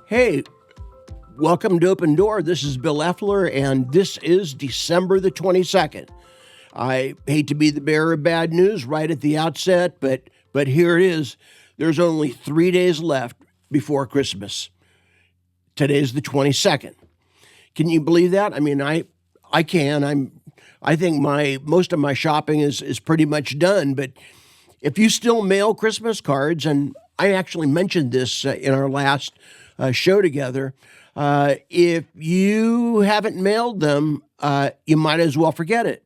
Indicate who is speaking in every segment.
Speaker 1: Hey, welcome to Open Door. This is Bill Effler, and this is December the 22nd. I hate to be the bearer of bad news right at the outset, but here it is. There's only 3 days left before Christmas. Today's the 22nd. Can you believe that? I mean, I can. I think most of my shopping is pretty much done, but if you still mail Christmas cards, and I actually mentioned this in our last show together, if you haven't mailed them, you might as well forget it.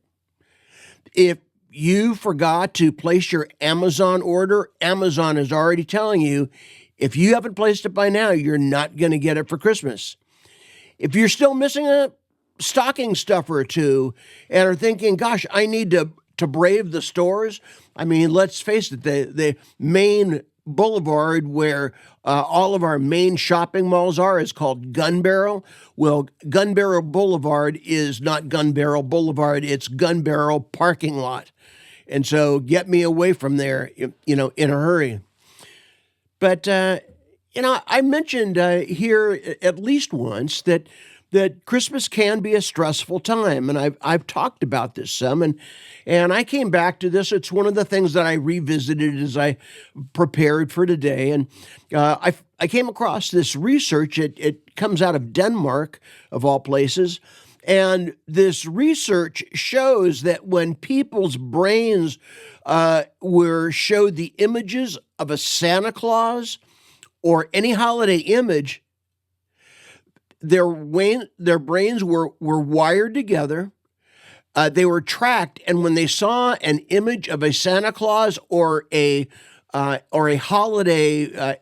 Speaker 1: If you forgot to place your Amazon order, Amazon is already telling you, if you haven't placed it by now, you're not going to get it for Christmas. If you're still missing a stocking stuffer or two and are thinking, gosh, I need to brave the stores. I mean, let's face it, the main boulevard where all of our main shopping malls are is called Gun Barrel. Well, Gun Barrel Boulevard is not Gun Barrel Boulevard, it's Gun Barrel parking lot. And so get me away from there, in a hurry. But, I mentioned here at least once that Christmas can be a stressful time, and I've talked about this some, and I came back to this. It's one of the things that I revisited as I prepared for today, and I came across this research. It comes out of Denmark, of all places, and this research shows that when people's brains were showed the images of a Santa Claus or any holiday image, their brains were wired together. They were tracked, and when they saw an image of a Santa Claus or a holiday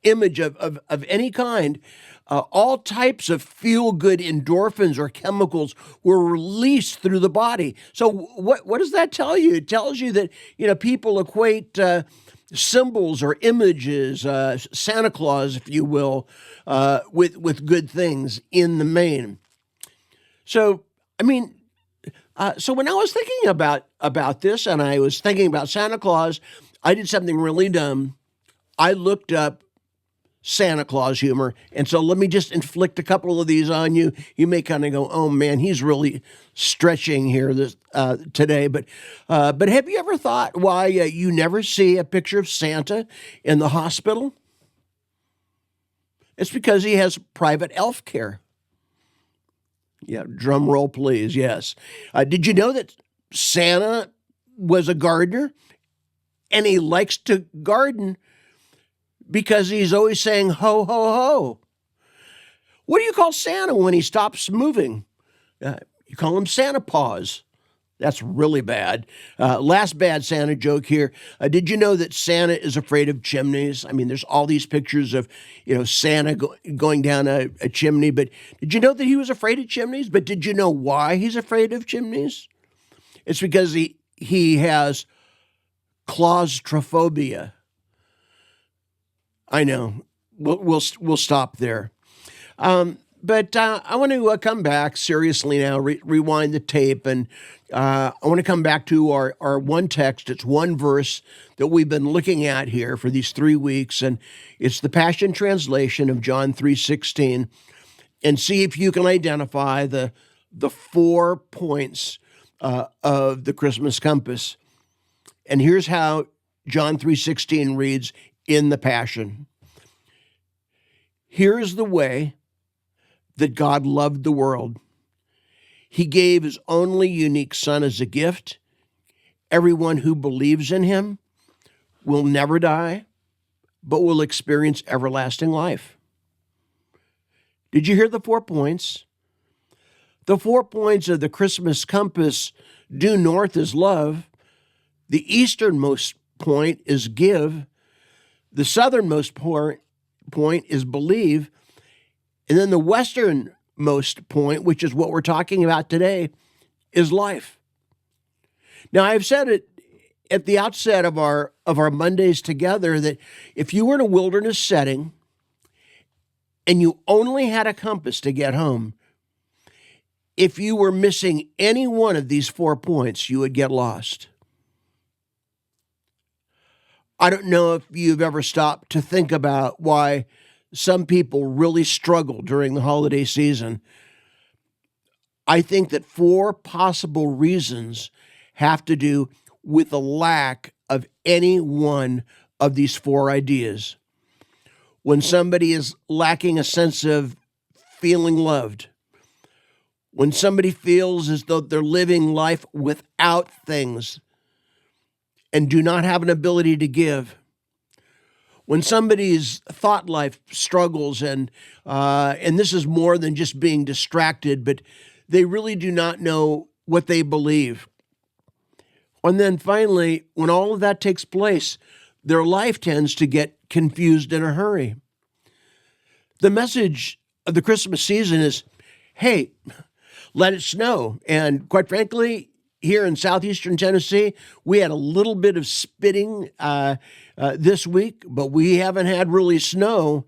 Speaker 1: image of any kind, all types of feel-good endorphins or chemicals were released through the body. So what does that tell you? It tells you that people equate symbols or images, Santa Claus, if you will, with good things in the main. So, so when I was thinking about this, and I was thinking about Santa Claus, I did something really dumb. I looked up Santa Claus humor, and so let me just inflict a couple of these on you. You may kind of go, "Oh man, he's really stretching here today." But have you ever thought why you never see a picture of Santa in the hospital? It's because he has private elf care. Yeah, drum roll, please. Yes. Did you know that Santa was a gardener, and he likes to garden because he's always saying, ho, ho, ho. What do you call Santa when he stops moving? You call him Santa Paws. That's really bad. Last bad Santa joke here. Did you know that Santa is afraid of chimneys? I mean, there's all these pictures of, Santa going down a chimney, but did you know that he was afraid of chimneys? But did you know why he's afraid of chimneys? It's because he has claustrophobia. I know. We'll stop there. But I want to come back seriously now, rewind the tape, and I want to come back to our one text. It's one verse that we've been looking at here for these 3 weeks, and it's the Passion Translation of John 3:16, and see if you can identify the 4 points of the Christmas compass. And here's how John 3:16 reads in the Passion. Here's the way that God loved the world. He gave his only unique Son as a gift. Everyone who believes in him will never die, but will experience everlasting life. Did you hear the 4 points? The 4 points of the Christmas compass: due north is love. The easternmost point is give. The southernmost point is believe. And then the westernmost point, which is what we're talking about today, is life. Now, I've said it at the outset of our Mondays together that if you were in a wilderness setting and you only had a compass to get home, if you were missing any one of these 4 points, you would get lost. I don't know if you've ever stopped to think about why some people really struggle during the holiday season, I think that 4 possible reasons have to do with the lack of any one of these 4 ideas. When somebody is lacking a sense of feeling loved, when somebody feels as though they're living life without things and do not have an ability to give, when somebody's thought life struggles, and this is more than just being distracted, but they really do not know what they believe. And then finally, when all of that takes place, their life tends to get confused in a hurry. The message of the Christmas season is, hey, let it snow. And quite frankly, here in southeastern Tennessee, we had a little bit of spitting this week, but we haven't had really snow.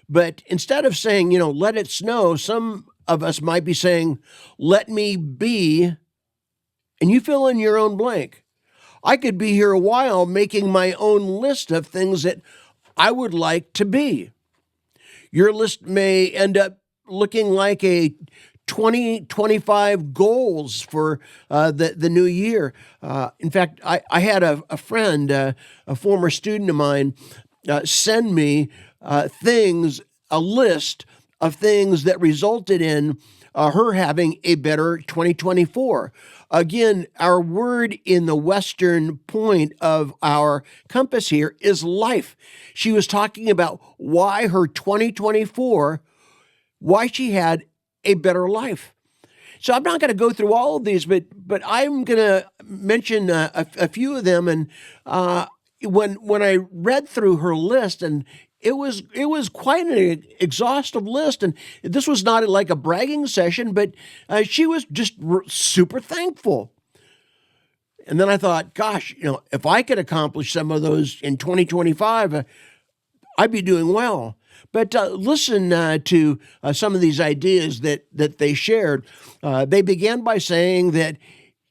Speaker 1: But instead of saying, let it snow, some of us might be saying, let me be, and you fill in your own blank. I could be here a while making my own list of things that I would like to be. Your list may end up looking like a 2025 goals for the new year. In fact, I had a friend, a former student of mine, send me a list of things that resulted in her having a better 2024. Again, our word in the Western point of our compass here is life. She was talking about why her 2024, why she had a better life. So I'm not going to go through all of these, but I'm going to mention a few of them. And when I read through her list, and it was quite an exhaustive list, and this was not like a bragging session, but she was just super thankful. And then I thought, gosh, if I could accomplish some of those in 2025, I'd be doing well. But listen to some of these ideas that they shared. They began by saying that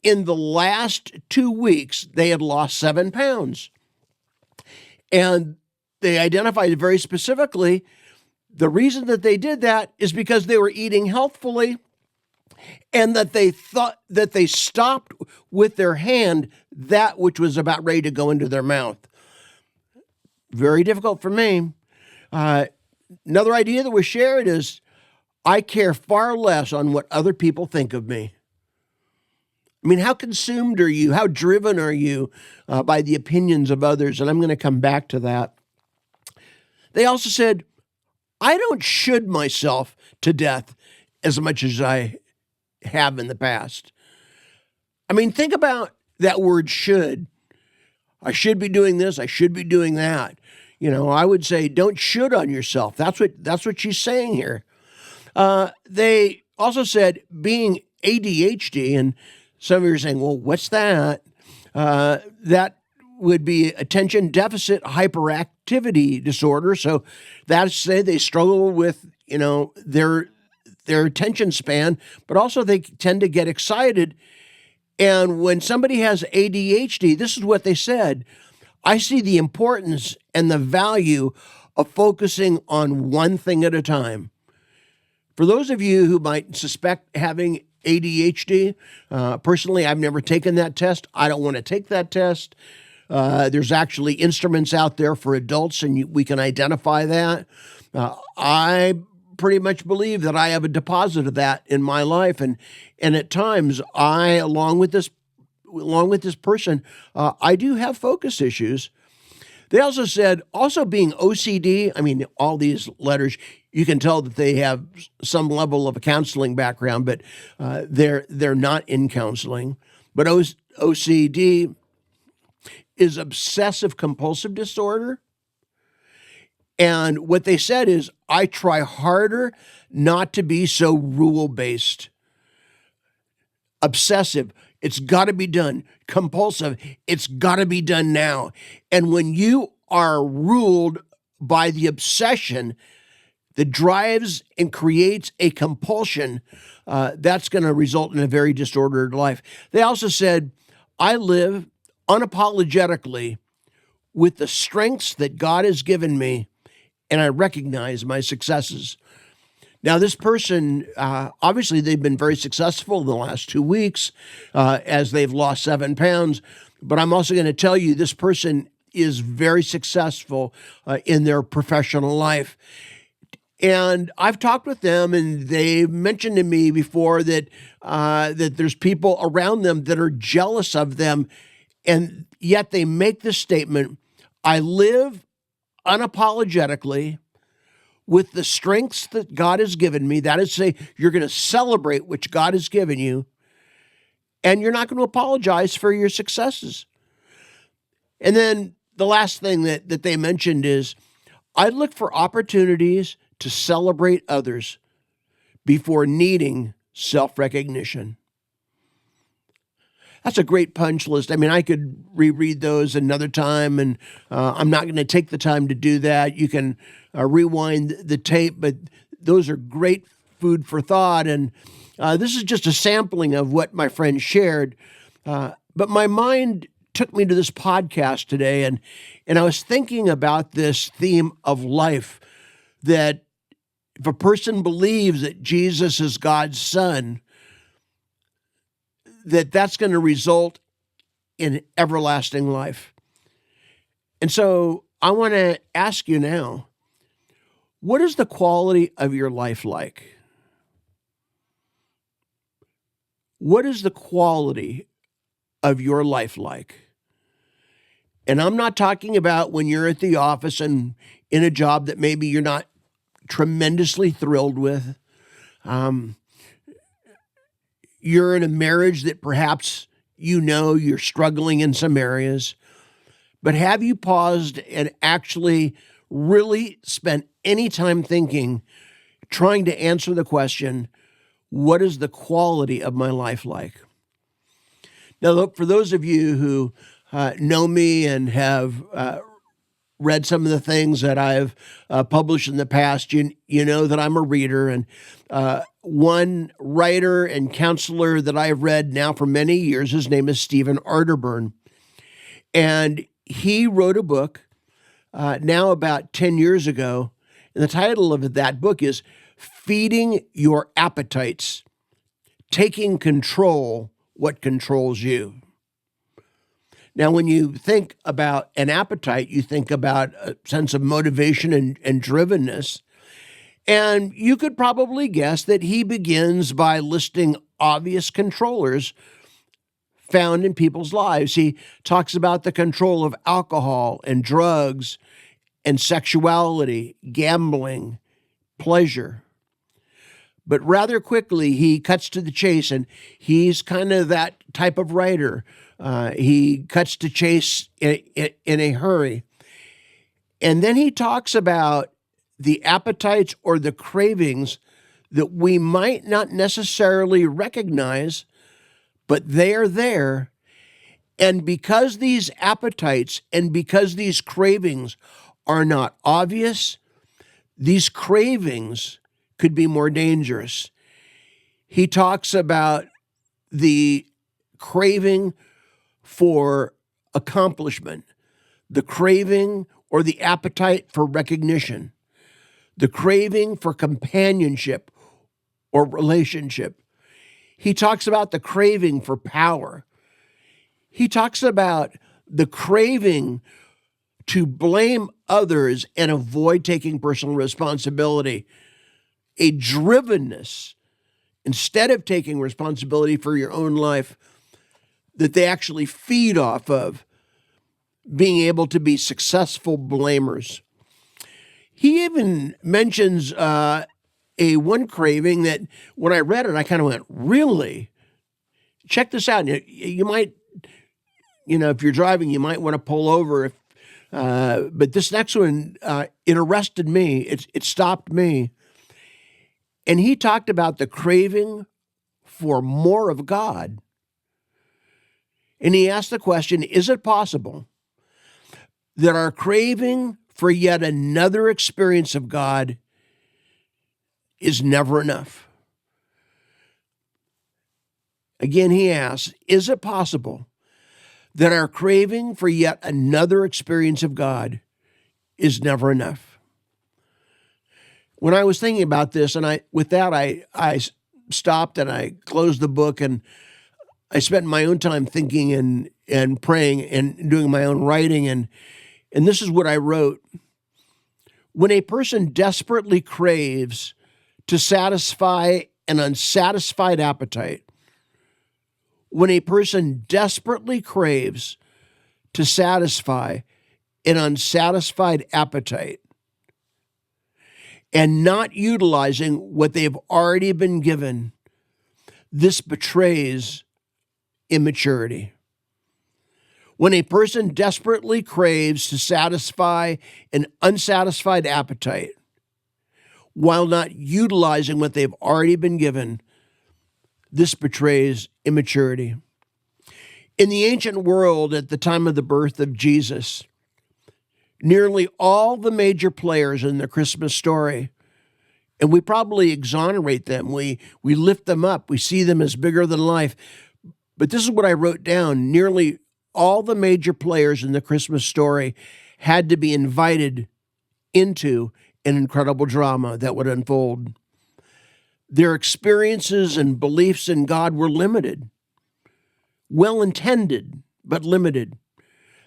Speaker 1: in the last 2 weeks, they had lost 7 pounds. And they identified very specifically the reason that they did that is because they were eating healthfully, and that they thought that they stopped with their hand that which was about ready to go into their mouth. Very difficult for me. Another idea that was shared is, I care far less on what other people think of me. I mean, how consumed are you? How driven are you by the opinions of others? And I'm going to come back to that. They also said, I don't should myself to death as much as I have in the past. I mean, think about that word should. I should be doing this. I should be doing that. I would say don't should on yourself. That's what she's saying here. They also said being ADHD, and some of you are saying, well, what's that? That would be attention deficit hyperactivity disorder. So that's say they struggle with, their attention span, but also they tend to get excited. And when somebody has ADHD, this is what they said: I see the importance and the value of focusing on one thing at a time. For those of you who might suspect having ADHD, personally, I've never taken that test. I don't want to take that test. There's actually instruments out there for adults, and we can identify that. I pretty much believe that I have a deposit of that in my life, and at times, along with this person, I do have focus issues. They also said, being OCD. I mean, all these letters, you can tell that they have some level of a counseling background, but they're not in counseling. But OCD is obsessive compulsive disorder. And what they said is, I try harder not to be so rule-based. Obsessive, it's got to be done. Compulsive, it's got to be done now. And when you are ruled by the obsession that drives and creates a compulsion, that's going to result in a very disordered life. They also said, I live unapologetically with the strengths that God has given me and I recognize my successes. Now, this person, obviously, they've been very successful in the last 2 weeks as they've lost 7 pounds. But I'm also going to tell you this person is very successful in their professional life. And I've talked with them, and they mentioned to me before that that there's people around them that are jealous of them, and yet they make this statement: I live unapologetically with the strengths that God has given me. That is to say, you're going to celebrate which God has given you, and you're not going to apologize for your successes. And then the last thing that they mentioned is, I look for opportunities to celebrate others before needing self-recognition. That's a great punch list. I mean, I could reread those another time, and I'm not going to take the time to do that. You can rewind the tape, but those are great food for thought. And this is just a sampling of what my friend shared. But my mind took me to this podcast today, and I was thinking about this theme of life, that if a person believes that Jesus is God's son, that's going to result in everlasting life. And so I want to ask you now, what is the quality of your life like? What is the quality of your life like? And I'm not talking about when you're at the office and in a job that maybe you're not tremendously thrilled with. You're in a marriage that perhaps you're struggling in some areas. But have you paused and actually really spent any time thinking, trying to answer the question, what is the quality of my life like? Now, look, for those of you who know me and have read some of the things that I've published in the past, you know that I'm a reader. And one writer and counselor that I've read now for many years, his name is Stephen Arterburn. And he wrote a book now about 10 years ago. And the title of that book is Feeding Your Appetites, Taking Control, What Controls You. Now, when you think about an appetite, you think about a sense of motivation and drivenness. And you could probably guess that he begins by listing obvious controllers found in people's lives. He talks about the control of alcohol and drugs and sexuality, gambling, pleasure. But rather quickly, he cuts to the chase, and he's kind of that type of writer. He cuts to chase in a hurry. And then he talks about the appetites or the cravings that we might not necessarily recognize, but they are there. And because these appetites and because these cravings are not obvious, these cravings could be more dangerous. He talks about the craving for accomplishment, the craving or the appetite for recognition, the craving for companionship or relationship. He talks about the craving for power. He talks about the craving to blame others and avoid taking personal responsibility, a drivenness, instead of taking responsibility for your own life, that they actually feed off of being able to be successful blamers. He even mentions one craving that when I read it, I kind of went, really? Check this out. You might, if you're driving, you might want to pull over. But this next one, it arrested me. It stopped me. And he talked about the craving for more of God. And he asked the question, is it possible that our craving for yet another experience of God is never enough? Again, he asks, is it possible that our craving for yet another experience of God is never enough? when I was thinking about this, and I stopped and I closed the book, and I spent my own time thinking and praying and doing my own writing, and this is what I wrote. When a person desperately craves to satisfy an unsatisfied appetite, when a person desperately craves to satisfy an unsatisfied appetite and not utilizing what they've already been given, this betrays immaturity. When a person desperately craves to satisfy an unsatisfied appetite while not utilizing what they've already been given, this betrays immaturity. In the ancient world, at the time of the birth of Jesus, nearly all the major players in the Christmas story, and we probably exonerate them, we lift them up, we see them as bigger than life, but this is what I wrote down. Nearly all the major players in the Christmas story had to be invited into an incredible drama that would unfold. Their experiences and beliefs in God were limited, well-intended, but limited.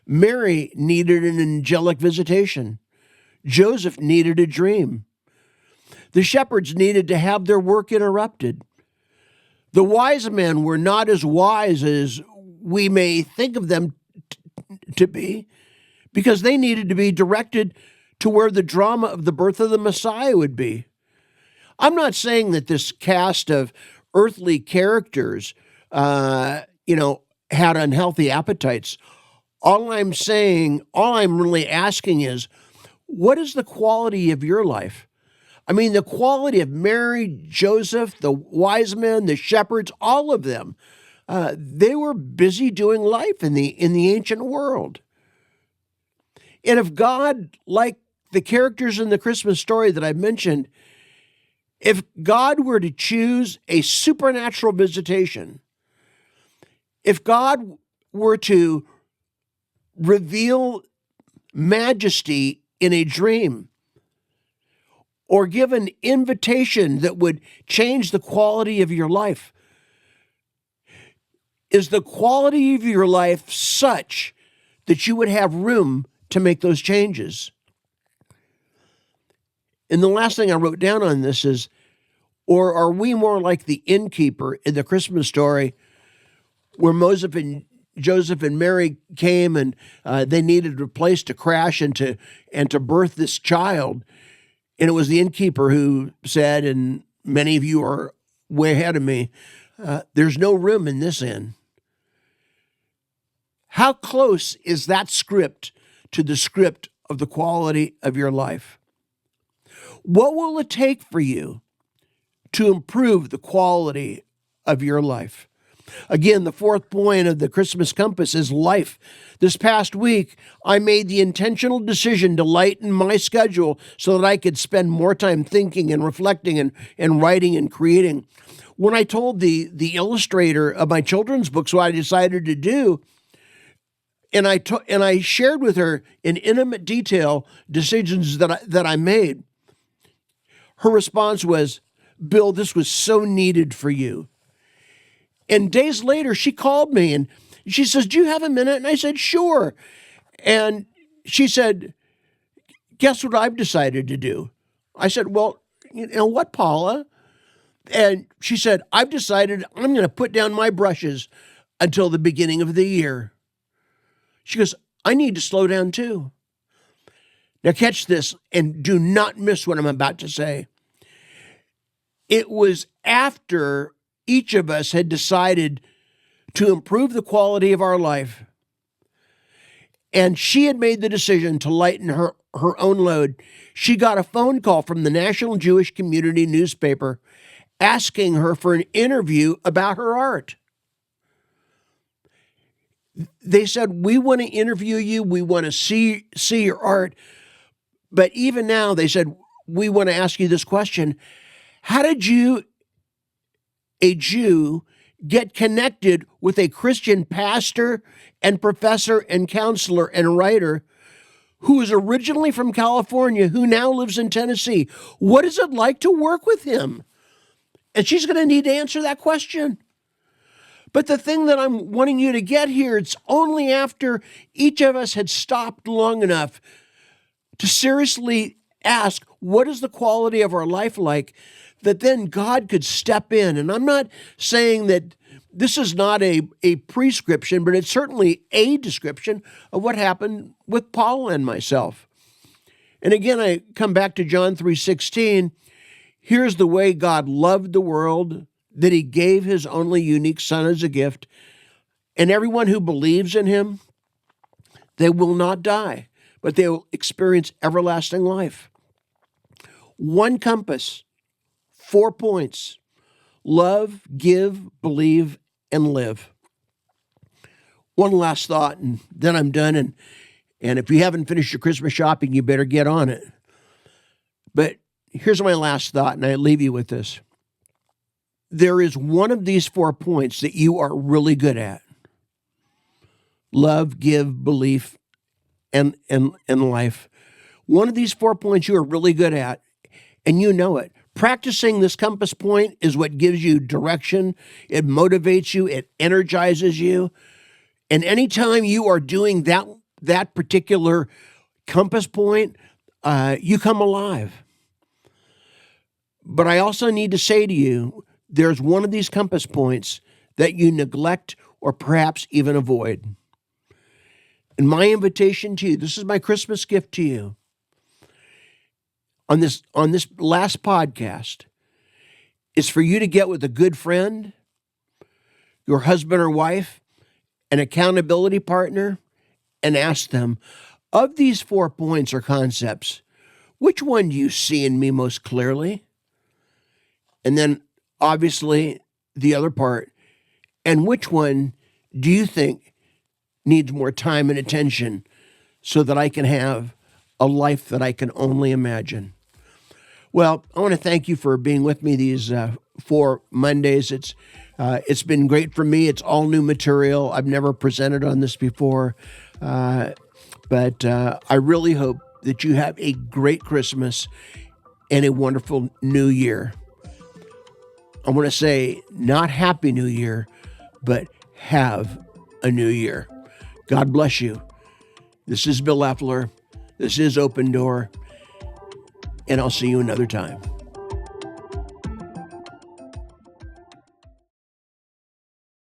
Speaker 1: Mary needed an angelic visitation. Joseph needed a dream. The shepherds needed to have their work interrupted. The wise men were not as wise as we may think of them to be, because they needed to be directed to where the drama of the birth of the Messiah would be. I'm not saying that this cast of earthly characters, had unhealthy appetites. All I'm really asking is, what is the quality of your life? I mean, the quality of Mary, Joseph, the wise men, the shepherds, all of them, they were busy doing life in the ancient world. And if God, like the characters in the Christmas story that I mentioned, if God were to choose a supernatural visitation, if God were to reveal majesty in a dream, or give an invitation that would change the quality of your life, is the quality of your life such that you would have room to make those changes? And the last thing I wrote down on this is, or are we more like the innkeeper in the Christmas story, where Joseph and Mary came and they needed a place to crash and to birth this child? And it was the innkeeper who said, and many of you are way ahead of me, there's no room in this inn. How close is that script to the script of the quality of your life? What will it take for you to improve the quality of your life? Again, the fourth point of the Christmas compass is life. This past week, I made the intentional decision to lighten my schedule so that I could spend more time thinking and reflecting and writing and creating. When I told the illustrator of my children's books what I decided to do, and I shared with her in intimate detail decisions that I made, her response was, "Bill, this was so needed for you." And days later, she called me and she says, "Do you have a minute?" And I said, "Sure." And she said, "Guess what I've decided to do?" I said, "Well, you know what, Paula?" And she said, "I've decided I'm going to put down my brushes until the beginning of the year." She goes, "I need to slow down too." Now catch this and do not miss what I'm about to say. It was after each of us had decided to improve the quality of our life, and she had made the decision to lighten her own load, she got a phone call from the National Jewish Community newspaper asking her for an interview about her art. They said, "We want to interview you. We want to see your art. But even now," they said, "we want to ask you this question. How did you, a Jew, get connected with a Christian pastor and professor and counselor and writer who is originally from California, who now lives in Tennessee. What is it like to work with him? And she's going to need to answer that question. But the thing that I'm wanting you to get here, it's only after each of us had stopped long enough to seriously ask, what is the quality of our life like, that then God could step in. And I'm not saying that this is not a prescription, but it's certainly a description of what happened with Paul and myself. And again, I come back to John 3:16. Here's the way God loved the world, that he gave his only unique son as a gift, and everyone who believes in him, they will not die, but they will experience everlasting life. One compass, 4 points: love, give, believe, and live. One last thought, and then I'm done. And if you haven't finished your Christmas shopping, you better get on it. But here's my last thought, and I leave you with this. There is one of these 4 points that you are really good at: love, give, belief, and life. One of these 4 points you are really good at, and you know it. Practicing this compass point is what gives you direction. It motivates you. It energizes you. And anytime you are doing that particular compass point, you come alive. But I also need to say to you, there's one of these compass points that you neglect or perhaps even avoid. And my invitation to you, this is my Christmas gift to you, on this last podcast, is for you to get with a good friend, your husband or wife, an accountability partner, and ask them, of these 4 points or concepts, which one do you see in me most clearly? And then obviously the other part, and which one do you think needs more time and attention so that I can have a life that I can only imagine? Well, I want to thank you for being with me these 4 Mondays. It's been great for me. It's all new material. I've never presented on this before, but I really hope that you have a great Christmas and a wonderful New Year. I want to say not Happy New Year, but have a new year. God bless you. This is Bill Effler. This is Open Door, and I'll see you another time.